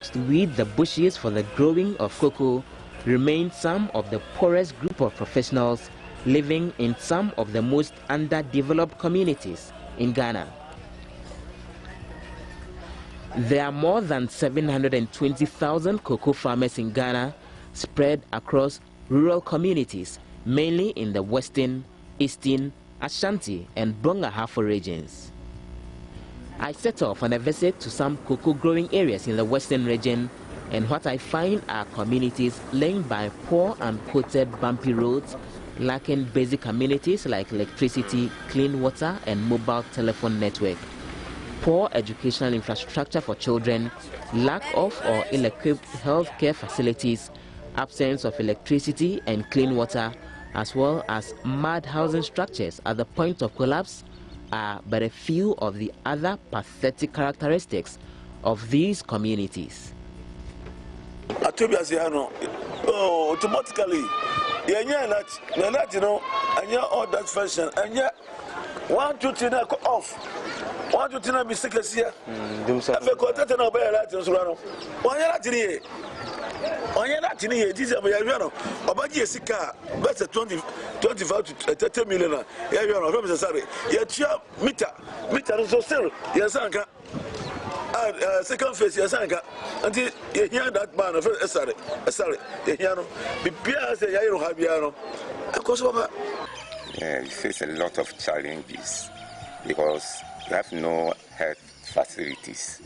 helps to weed the bushes for the growing of cocoa remain some of the poorest group of professionals living in some of the most underdeveloped communities in Ghana. There are more than 720,000 cocoa farmers in Ghana spread across rural communities, mainly in the Western, Eastern, Ashanti and Brong-Ahafo regions. I set off on a visit to some cocoa growing areas in the Western region, and what I find are communities linked by poor and coated bumpy roads, lacking basic amenities like electricity, clean water and mobile telephone network, poor educational infrastructure for children, lack of or ill-equipped healthcare facilities, absence of electricity and clean water, as well as mud housing structures at the point of collapse are but a few of the other pathetic characteristics of these communities. Automatically, you know, and you're all that fashion, and yet 1, 2, 3 off. 1, 2, 3 mistakes here. If a quartet and a bear Latin, why not here? Why not here? This is a Yano. About Jessica, that's a 25 to 30 million. Yeah, sorry. Yet, meter, so still, yes, Anka. Second phase, yes, Anka. Until you hear that man of sorry, Yano. Be Piaz, Yano Habiano. Of course, yeah, we face a lot of challenges because we have no health facilities.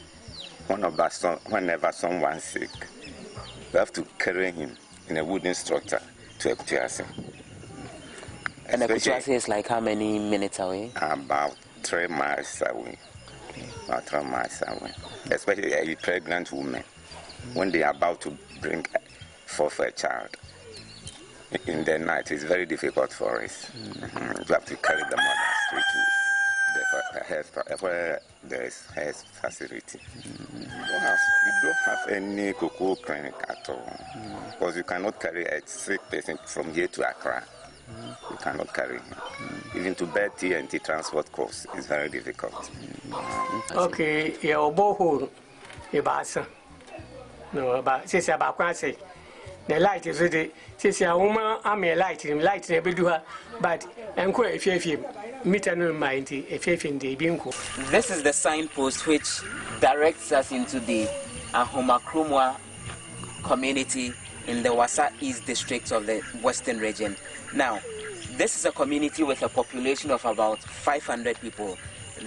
Whenever someone's sick, we have to carry him in a wooden structure to Ekutuase. And Ekutuase is like how many minutes away? About 3 miles away. About 3 miles away. Especially a pregnant woman, when they are about to bring forth a child. In the night, it's very difficult for us. We have to carry the mother straight to the health, where there is health facility. We don't have any cocoa clinic at all, because you cannot carry a sick person from here to Accra. You cannot carry him. Even to bed TNT transport costs is very difficult. Okay, your borehole, your basin. No, about since about quasi. The light is ready. Since a woman, I'm a light every do but I'm quite if you meter no mind if in the bingo. This is the signpost which directs us into the Ahomakrumwa community in the Wasa East district of the Western region. Now, this is a community with a population of about 500 people.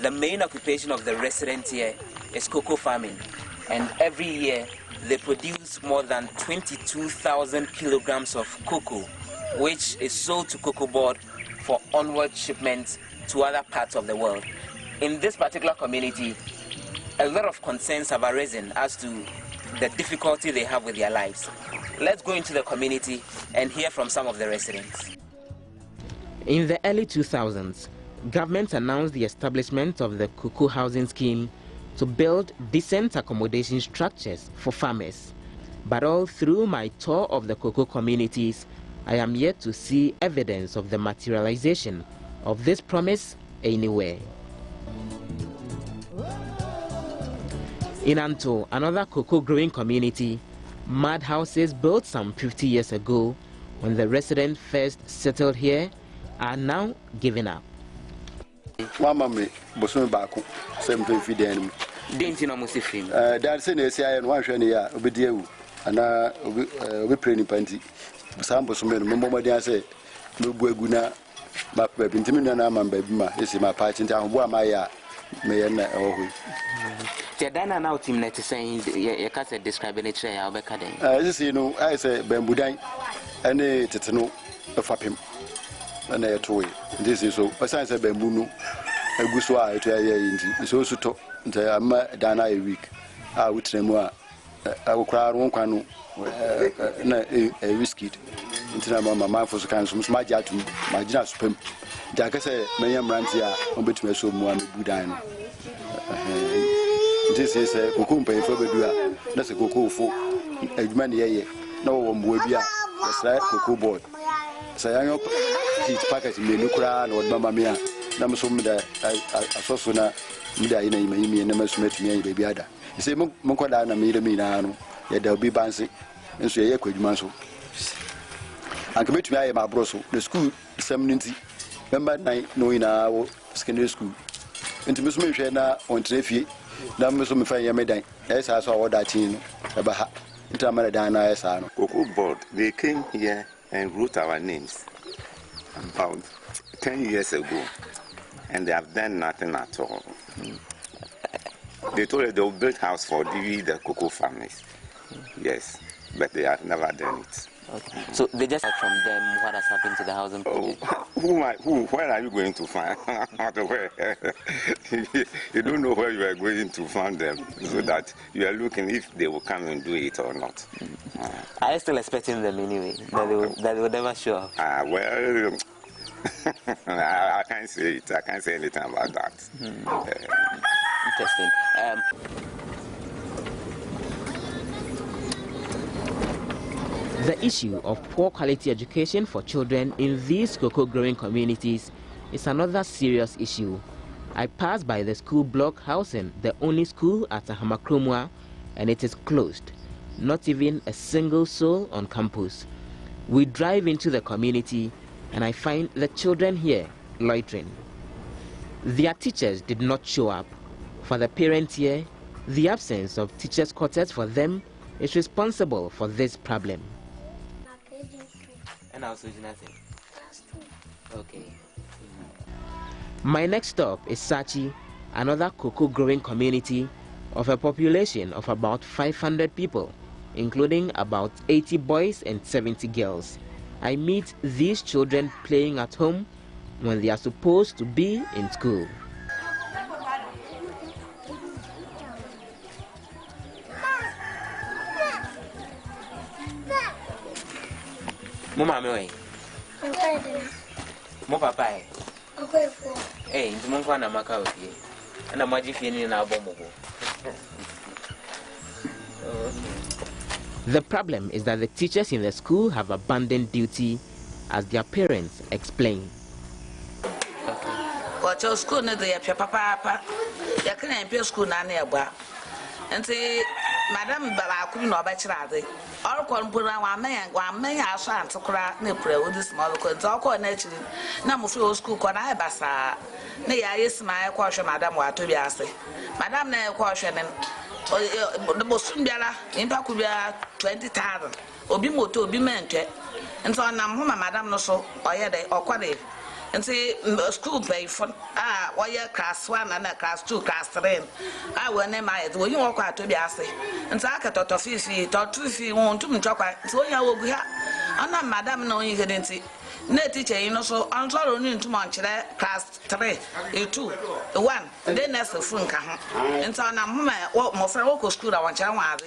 The main occupation of the residents here is cocoa farming, and every year they produce more than 22,000 kilograms of cocoa, which is sold to Cocoa Board for onward shipments to other parts of the world. In this particular community, a lot of concerns have arisen as to the difficulty they have with their lives. Let's go into the community and hear from some of the residents. In the early 2000s, government announced the establishment of the cocoa housing scheme to build decent accommodation structures for farmers. But all through my tour of the cocoa communities, I am yet to see evidence of the materialization of this promise anywhere. In Anto, another cocoa growing community, mud houses built some 50 years ago when the residents first settled here are now giving up. Mama me bosom baako sem fe dan mu Denti no musifim dan se na esi aye no wanhwe ne ya obedi ewu ana obi pre ni panti sam bosom no mmomodi ase no bu agu na ba bintimi na ama ba bi ma esi ma pa chinti ahobo ama ya me ye na ewo te dan na utim net saying ye ka say describe ne tray ya obeka den esi no I say bambudan ane teteno afapem and I told this is so. Besides, a bamboo, a guswa to a year in so to Dana a week. I would say more. I will cry one canoe, a whiskey. Into my mind for the council, my jatum, my just pimp. Jack say, Mayam Rantia, on between so one Budan. This is a cocoon pay for the that's a cocoa for a many no one will be a cocoa board. Say, each package may look around or Mamma Mia, Namasum, I saw sooner, Mida in a Mimi and Namas met me, baby Ada. You say, Monkoda, Milano, yet there'll be Bansi, and so ye could manso. I commit to me, my broso, the school, the seminary, remember night, knowing our secondary school. Into Miss Michena on Trefi, now Miss Mifaya Medan, as I saw that in about Intramadana as I know. Coco board, they came here and wrote our names about 10 years ago, and they have done nothing at all. They told us they will build house for the cocoa families. Yes, but they have never done it. Okay. So they just heard from them what has happened to the housing project. Where are you going to find? Where? You don't know where you are going to find them, so that you are looking if they will come and do it or not. Are you still expecting them anyway? That they will never show up? Well, I can't say it. I can't say anything about that. Interesting. The issue of poor quality education for children in these cocoa growing communities is another serious issue. I passed by the school block housing the only school at Ahamakromwa, and it is closed. Not even a single soul on campus. We drive into the community and I find the children here loitering. Their teachers did not show up. For the parents here, the absence of teachers' quarters for them is responsible for this problem. And also nothing. Okay. My next stop is Sachi, another cocoa growing community of a population of about 500 people, including about 80 boys and 70 girls. I meet these children playing at home when they are supposed to be in school. Mama, me mo papa eh nti mo kwa na maka okie na maji fini na abomogo. The problem is that the teachers in the school have abandoned duty, as their parents explain. Kocho school na de papa ya kana pe school na na egba nti madam baba akuru na obachira ade orukọ mpura wa men aso antukura na pura wo this small ko nti okọ na chiri na mo free school ko na ebasa na ya yesima ko hwe madam wa to bi ase madam na ko hwe ne bo sumbiara impa ku bia 20,000 obi moto obi mentwe nti onam ho madam no so oye de okode nti school pay for oye class 1 and class 2 class 3 we ne ma ye wo yin wo kwa to bi ase nti aka toto fifi to 2 fi won tum chokwa nti onya wo gu ha ana madam na oyin gede nti na teacher yin no so ansoro ni ntum onchire class 3 2 1 then next fun ka ho nti ona mo fra wo ko school da wonchire wa ade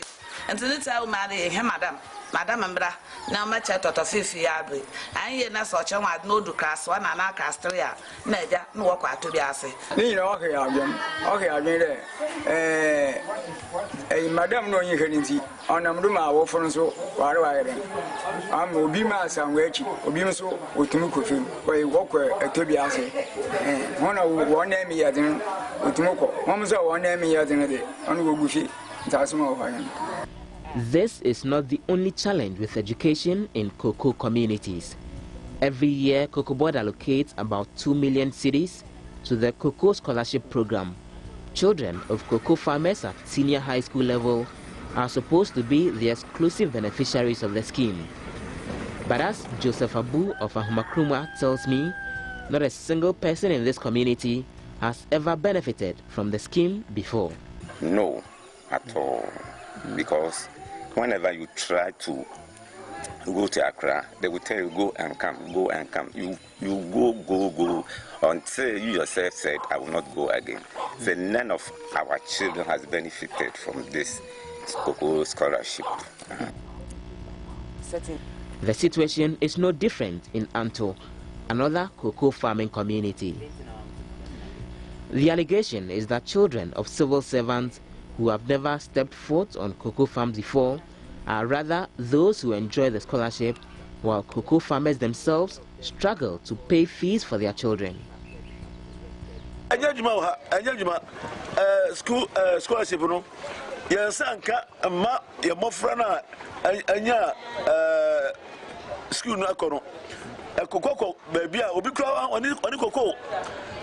nti ni tell ma de he madam mbra na ma cha toto fifi ya ade anye na so chenwa no du class 1 na class 3 na eja na wo kwa to bi ase ni na okay adwen de madam no yin herinti onam du ma wo fon so ware ware am obi ma asanwa echi obi nso otumu kofim ko e wo kwa to bi ase hona wo na mi ya den otumu ko mo so wo na mi ya den de onu go gufi ntasuma wo hayan. This is not the only challenge with education in cocoa communities. Every year, Cocoa Board allocates about 2 million cedis to the Coco Scholarship program. Children of cocoa farmers at senior high school level are supposed to be the exclusive beneficiaries of the scheme. But as Joseph Abu of Ahamakromwa tells me, not a single person in this community has ever benefited from the scheme before. No, at all. Because whenever you try to go to Accra, they will tell you go and come. You go until you yourself said, I will not go again. So none of our children has benefited from this Coco Scholarship. The situation is no different in Anto, another cocoa farming community. The allegation is that children of civil servants who have never stepped foot on cocoa farms before are rather those who enjoy the scholarship, while cocoa farmers themselves struggle to pay fees for their children. School scholarship, no. Yes, Anka, Ma, your Mofrana, Anya, school Nakono, a Coco, baby, Obicra, on Coco,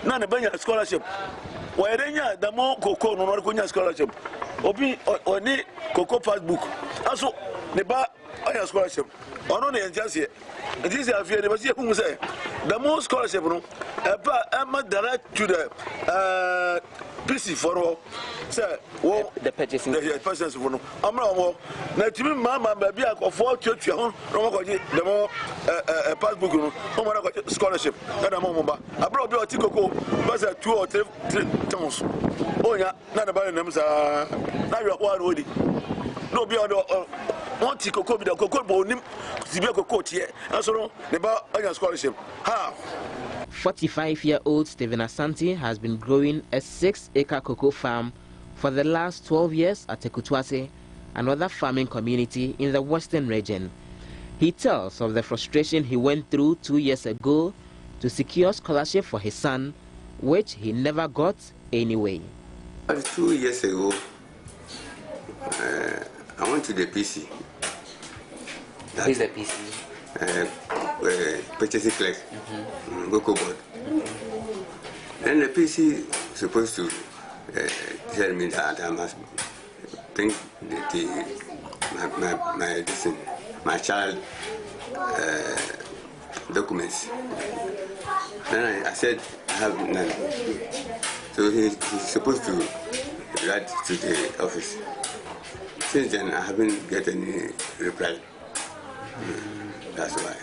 none of Benya scholarship. Why the more Coco, no Coconia scholarship, Obi or ni Coco passbook. Also, the bar, I scholarship. Or only just here. This is a fear, but who say the more scholarship, I'm direct to the PC for all. Sir, well, the purchasing the persons for no. I'm not more. Now, to me, Mamma, baby, I got 4 church, the more passbook, no more scholarship. And a moment, I brought you a tico, but 2 or 3 tons. Oh, yeah, not about them, sir. Now you are one already. No, beyond one tico, the cocoa bone, Zibiaco court here, and so on, the bar on scholarship. How? 45-year-old Stephen Asante has been growing a 6-acre cocoa farm for the last 12 years at Ekutwase, another farming community in the western region. He tells of the frustration he went through 2 years ago to secure scholarship for his son, which he never got anyway. 2 years ago, I went to the PC. Who is the PC? Purchasing clerk, Coco board. And the PC supposed to tell me that I must bring my child documents. And I said I have none. So he's supposed to write to the office. Since then I haven't got any reply. That's why.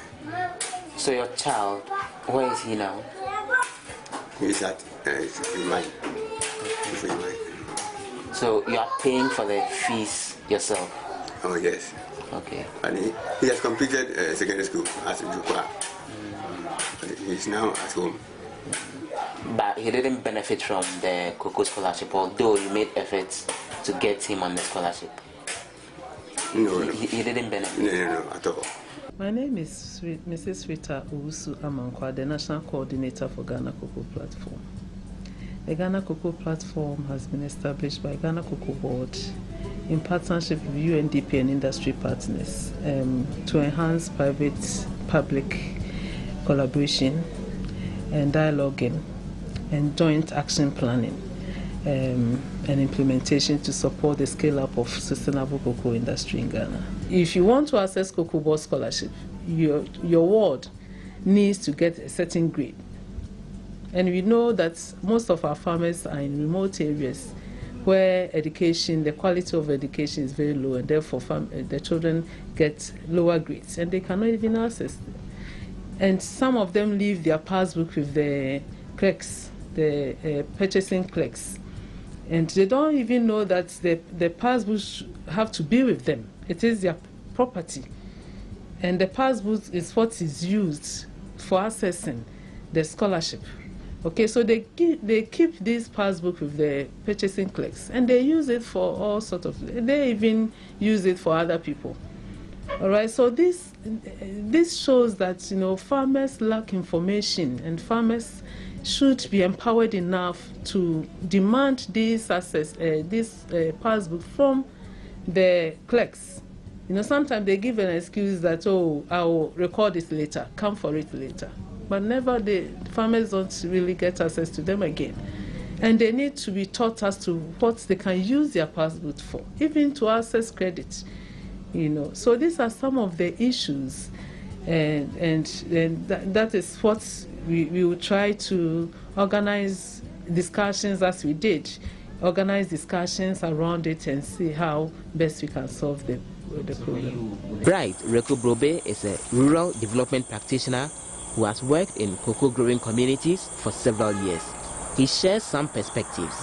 So your child, where is he now? He's at mine. So you are paying for the fees yourself? Oh yes. Okay. And he has completed secondary school at Jukwa. He's now at home. But he didn't benefit from the Coco Scholarship, although you made efforts to get him on the scholarship. No, he didn't benefit. No, at all. My name is Mrs. Rita Owusu Amankwa, the National Coordinator for Ghana Cocoa Platform. The Ghana Cocoa Platform has been established by Ghana Cocoa Board in partnership with UNDP and industry partners to enhance private-public collaboration and dialoguing and joint action planning and implementation to support the scale-up of sustainable cocoa industry in Ghana. If you want to access Cocoa Board Scholarship, your ward needs to get a certain grade. And we know that most of our farmers are in remote areas where education, the quality of education is very low, and therefore the children get lower grades, and they cannot even access them. And some of them leave their passbook with the clerks, the purchasing clerks. And they don't even know that the passbooks have to be with them. It is their property. And the passbook is what is used for accessing the scholarship. Okay, so they keep this passbook with the purchasing clerks, and they use it for all sorts of, they even use it for other people. All right, so this shows that, farmers lack information, and farmers should be empowered enough to demand this passbook from the clerks. Sometimes they give an excuse that, I'll record it later, come for it later. But never, the farmers don't really get access to them again. And they need to be taught as to what they can use their passbook for, even to access credit. So these are some of the issues, and that is what we will try to organize discussions as we did, organize discussions around it and see how best we can solve the problem. Bright Reko Brobe is a rural development practitioner who has worked in cocoa growing communities for several years. He shares some perspectives.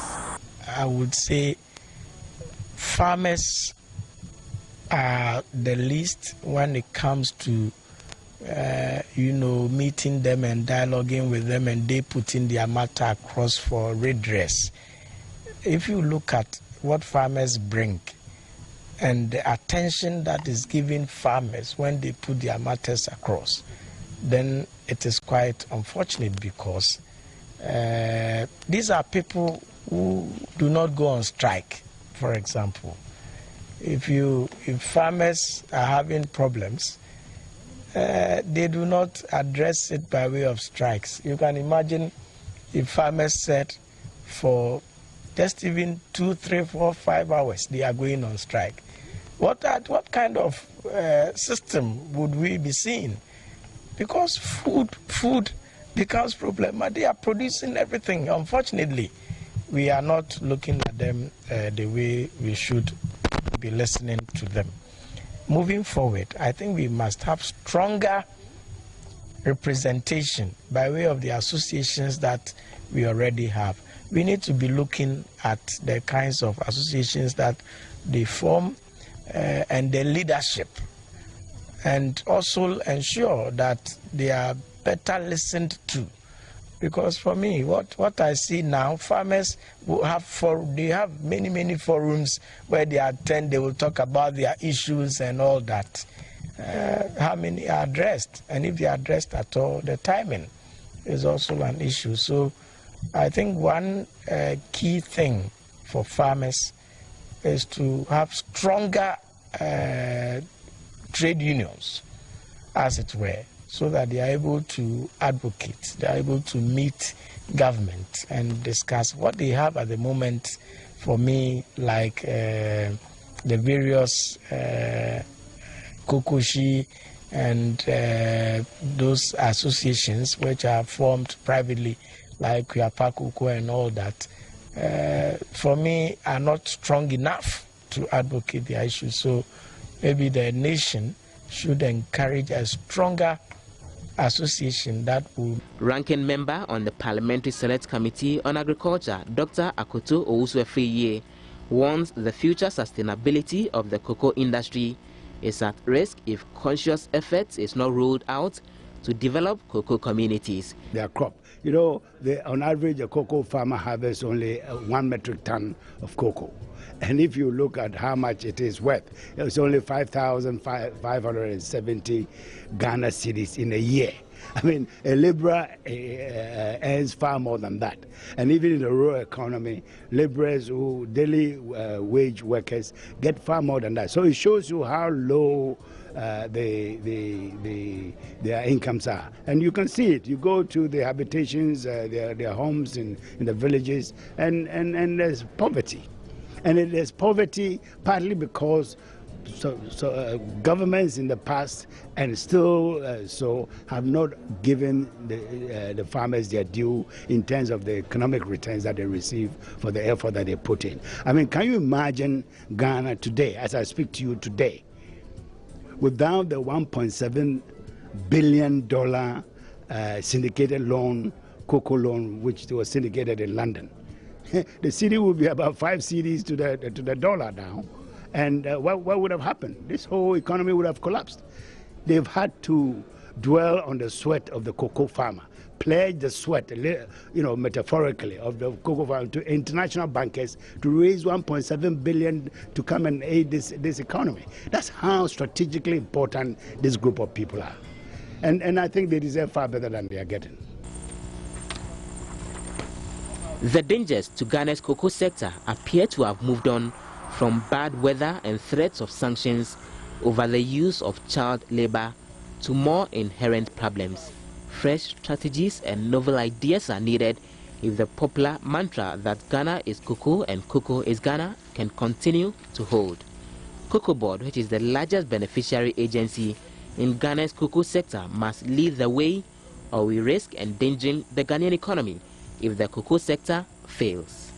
I would say farmers are the least when it comes to meeting them and dialoguing with them, and they putting their matter across for redress. If you look at what farmers bring and the attention that is given farmers when they put their matters across, then it is quite unfortunate, because these are people who do not go on strike, for example. If farmers are having problems, they do not address it by way of strikes. You can imagine if farmers said for just even 2, 3, 4, 5 hours they are going on strike. What kind of system would we be seeing? Because food becomes problem. They are producing everything. Unfortunately, we are not looking at them the way we should be listening to them. Moving forward, I think we must have stronger representation by way of the associations that we already have. We need to be looking at the kinds of associations that they form and the leadership, and also ensure that they are better listened to. Because for me, what I see now, farmers will they have many forums where they attend, they will talk about their issues and all that. How many are addressed? And if they are addressed at all, the timing is also an issue. So I think one key thing for farmers is to have stronger trade unions, as it were, so that they are able to advocate, they are able to meet government and discuss what they have at the moment. For me, like the various Kokoshi and those associations which are formed privately, like Kuyapa Koko and all that, for me, are not strong enough to advocate the issues. So maybe the nation should encourage a stronger association that will. Ranking member on the Parliamentary Select Committee on Agriculture, Dr. Akoto Owusu-Efriye, warns the future sustainability of the cocoa industry is at risk if conscious effort is not rolled out to develop cocoa communities. Their crop. You know, on average, a cocoa farmer harvests only 1 metric ton of cocoa. And if you look at how much it is worth, it's only 5,570 Ghana cedis in a year. I mean, a labourer earns far more than that. And even in the rural economy, labourers who daily wage workers get far more than that. So it shows you how low their incomes are. And you can see it. You go to the habitations, their homes in the villages, and there's poverty. And it is poverty partly because governments in the past and still so have not given the farmers their due in terms of the economic returns that they receive for the effort that they put in. I mean, can you imagine Ghana today, as I speak to you today, without the $1.7 billion syndicated loan, cocoa loan, which was syndicated in London? The cedi would be about 5 cedis to the dollar now. And what would have happened? This whole economy would have collapsed. They've had to dwell on the sweat of the cocoa farmer, pledge the sweat, metaphorically, of the cocoa farmer to international bankers to raise 1.7 billion to come and aid this economy. That's how strategically important this group of people are. And I think they deserve far better than they are getting. The dangers to Ghana's cocoa sector appear to have moved on from bad weather and threats of sanctions over the use of child labor to more inherent problems. Fresh strategies and novel ideas are needed if the popular mantra that Ghana is cocoa and cocoa is Ghana can continue to hold. Cocoa Board, which is the largest beneficiary agency in Ghana's cocoa sector, must lead the way, or we risk endangering the Ghanaian economy if the cocoa sector fails.